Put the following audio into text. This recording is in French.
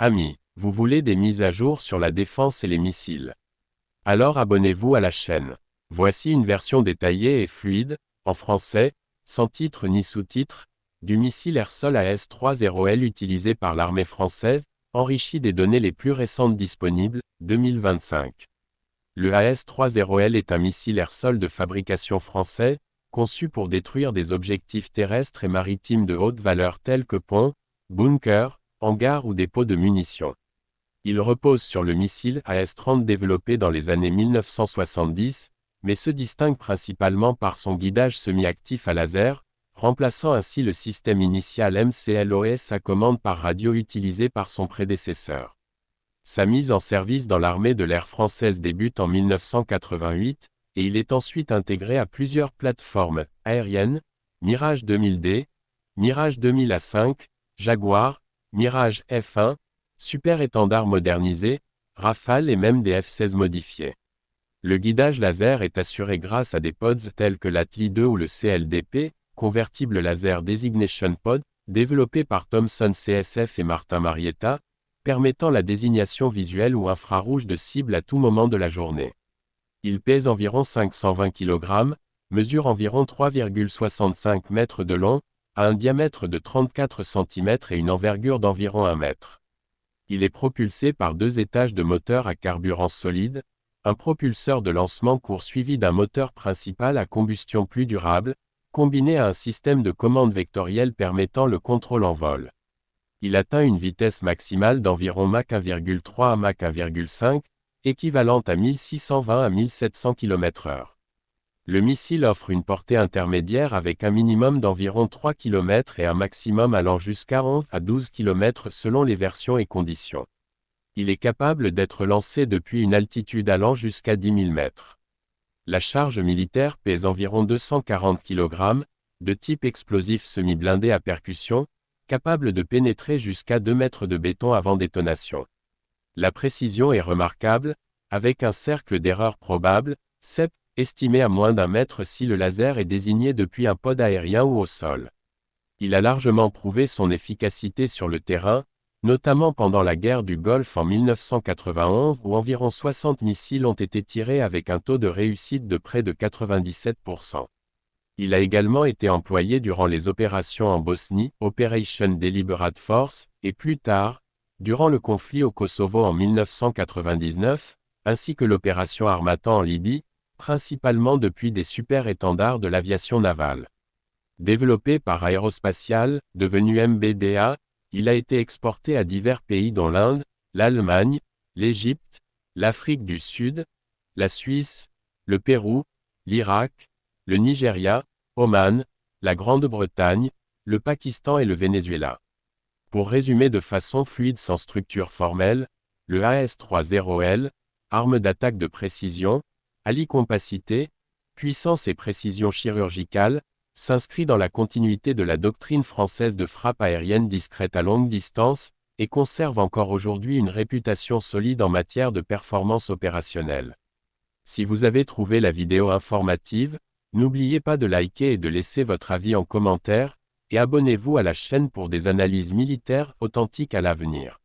Amis, vous voulez des mises à jour sur la défense et les missiles? Alors abonnez-vous à la chaîne. Voici une version détaillée et fluide, en français, sans titre ni sous-titre, du missile air-sol AS-30L utilisé par l'armée française, enrichi des données les plus récentes disponibles, 2025. Le AS-30L est un missile air-sol de fabrication français, conçu pour détruire des objectifs terrestres et maritimes de haute valeur tels que ponts, bunkers, hangars ou dépôts de munitions. Il repose sur le missile AS-30 développé dans les années 1970, mais se distingue principalement par son guidage semi-actif à laser, remplaçant ainsi le système initial MCLOS à commande par radio utilisé par son prédécesseur. Sa mise en service dans l'armée de l'air française débute en 1988, et il est ensuite intégré à plusieurs plateformes aériennes, Mirage 2000D, Mirage 2000 A5, Jaguar, Mirage F1, Super Étendard modernisé, Rafale et même des F-16 modifiés. Le guidage laser est assuré grâce à des pods tels que l'ATLI 2 ou le CLDP, Convertible Laser Designation Pod, développé par Thomson CSF et Martin Marietta, permettant la désignation visuelle ou infrarouge de cibles à tout moment de la journée. Il pèse environ 520 kg, mesure environ 3,65 mètres de long, a un diamètre de 34 cm et une envergure d'environ 1 mètre. Il est propulsé par 2 étages de moteur à carburant solide, un propulseur de lancement court suivi d'un moteur principal à combustion plus durable, combiné à un système de commande vectorielle permettant le contrôle en vol. Il atteint une vitesse maximale d'environ Mach 1,3 à Mach 1,5, équivalente à 1620 à 1700 km/h. Le missile offre une portée intermédiaire avec un minimum d'environ 3 km et un maximum allant jusqu'à 11 à 12 km selon les versions et conditions. Il est capable d'être lancé depuis une altitude allant jusqu'à 10 000 mètres. La charge militaire pèse environ 240 kg, de type explosif semi-blindé à percussion, capable de pénétrer jusqu'à 2 mètres de béton avant détonation. La précision est remarquable, avec un cercle d'erreur probable, CEP, estimé à moins d'1 mètre si le laser est désigné depuis un pod aérien ou au sol. Il a largement prouvé son efficacité sur le terrain, notamment pendant la guerre du Golfe en 1991 où environ 60 missiles ont été tirés avec un taux de réussite de près de 97%. Il a également été employé durant les opérations en Bosnie, Operation Deliberate Force, et plus tard, durant le conflit au Kosovo en 1999, ainsi que l'opération Harmattan en Libye, principalement depuis des super-étendards de l'aviation navale. Développé par Aérospatiale, devenu MBDA, il a été exporté à divers pays dont l'Inde, l'Allemagne, l'Égypte, l'Afrique du Sud, la Suisse, le Pérou, l'Irak, le Nigeria, Oman, la Grande-Bretagne, le Pakistan et le Venezuela. Pour résumer de façon fluide sans structure formelle, le AS-30L, arme d'attaque de précision, allie compacité, puissance et précision chirurgicale, s'inscrit dans la continuité de la doctrine française de frappe aérienne discrète à longue distance, et conserve encore aujourd'hui une réputation solide en matière de performance opérationnelle. Si vous avez trouvé la vidéo informative, n'oubliez pas de liker et de laisser votre avis en commentaire, et abonnez-vous à la chaîne pour des analyses militaires authentiques à l'avenir.